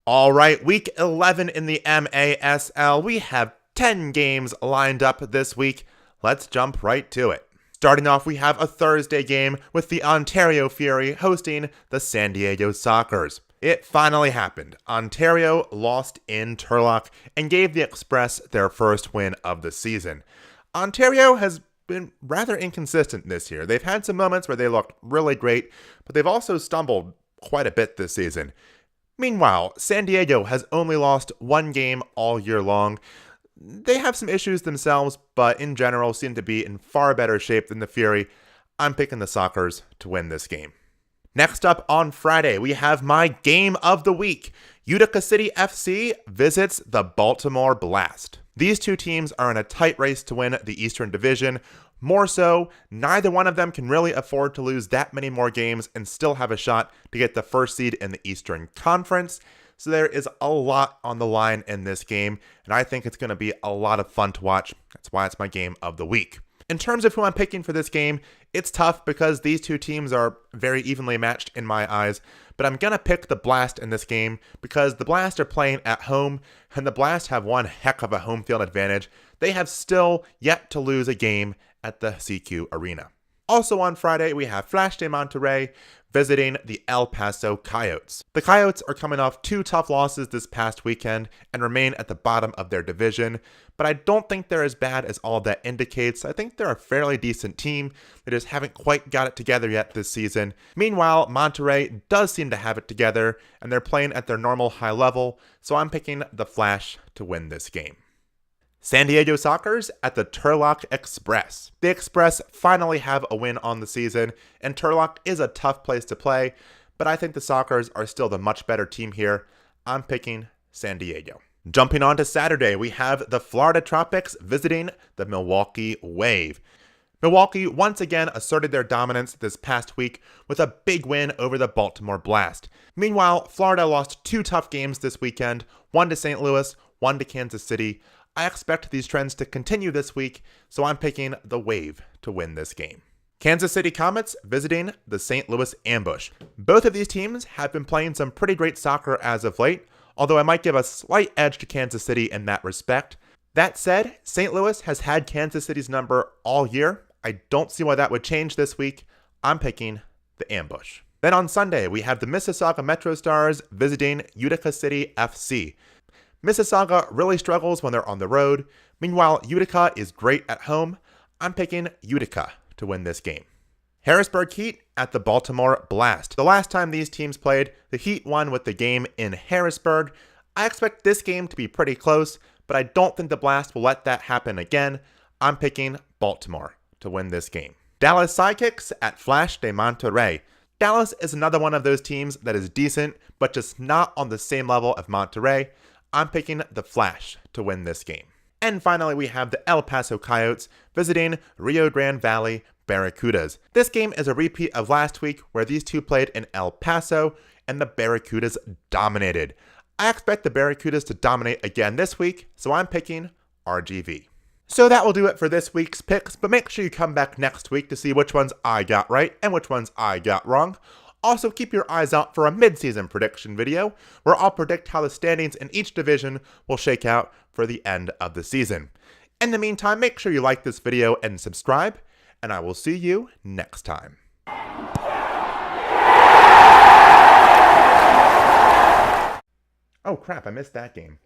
All right, week 11 in the MASL. We have 10 games lined up this week. Let's jump right to it. Starting off, we have a Thursday game with the Ontario Fury hosting the San Diego Sockers. It finally happened. Ontario lost in Turlock and gave the Express their first win of the season. Ontario has been rather inconsistent this year. They've had some moments where they looked really great, but they've also stumbled quite a bit this season. Meanwhile, San Diego has only lost one game all year long. They have some issues themselves, but in general seem to be in far better shape than the Fury. I'm picking the Sockers to win this game. Next up on Friday, we have my game of the week. Utica City FC visits the Baltimore Blast. These two teams are in a tight race to win the Eastern Division. More so, neither one of them can really afford to lose that many more games and still have a shot to get the first seed in the Eastern Conference. So there is a lot on the line in this game, and I think it's going to be a lot of fun to watch. That's why it's my game of the week. In terms of who I'm picking for this game, it's tough because these two teams are very evenly matched in my eyes, but I'm going to pick the Blast in this game because the Blast are playing at home, and the Blast have one heck of a home field advantage. They have still yet to lose a game at the CQ Arena. Also on Friday, we have Flash de Monterrey visiting the El Paso Coyotes. The Coyotes are coming off two tough losses this past weekend and remain at the bottom of their division, but I don't think they're as bad as all that indicates. I think they're a fairly decent team. They just haven't quite got it together yet this season. Meanwhile, Monterrey does seem to have it together, and they're playing at their normal high level, so I'm picking the Flash to win this game. San Diego Sockers at the Turlock Express. The Express finally have a win on the season, and Turlock is a tough place to play, but I think the Sockers are still the much better team here. I'm picking San Diego. Jumping on to Saturday, we have the Florida Tropics visiting the Milwaukee Wave. Milwaukee once again asserted their dominance this past week with a big win over the Baltimore Blast. Meanwhile, Florida lost two tough games this weekend, one to St. Louis, one to Kansas City. I expect these trends to continue this week, so I'm picking the Wave to win this game. Kansas City Comets visiting the St. Louis Ambush. Both of these teams have been playing some pretty great soccer as of late, although I might give a slight edge to Kansas City in that respect. That said, St. Louis has had Kansas City's number all year. I don't see why that would change this week. I'm picking the Ambush. Then on Sunday, we have the Mississauga MetroStars visiting Utica City FC. Mississauga really struggles when they're on the road. Meanwhile, Utica is great at home. I'm picking Utica to win this game. Harrisburg Heat at the Baltimore Blast. The last time these teams played, the Heat won with the game in Harrisburg. I expect this game to be pretty close, but I don't think the Blast will let that happen again. I'm picking Baltimore to win this game. Dallas Sidekicks at Flash de Monterrey. Dallas is another one of those teams that is decent, but just not on the same level of Monterrey. I'm picking the Flash to win this game. And finally, we have the El Paso Coyotes visiting Rio Grande Valley Barracudas. This game is a repeat of last week where these two played in El Paso and the Barracudas dominated. I expect the Barracudas to dominate again this week, so I'm picking RGV. So that will do it for this week's picks, but make sure you come back next week to see which ones I got right and which ones I got wrong. Also, keep your eyes out for a mid-season prediction video, where I'll predict how the standings in each division will shake out for the end of the season. In the meantime, make sure you like this video and subscribe, and I will see you next time. Oh crap, I missed that game.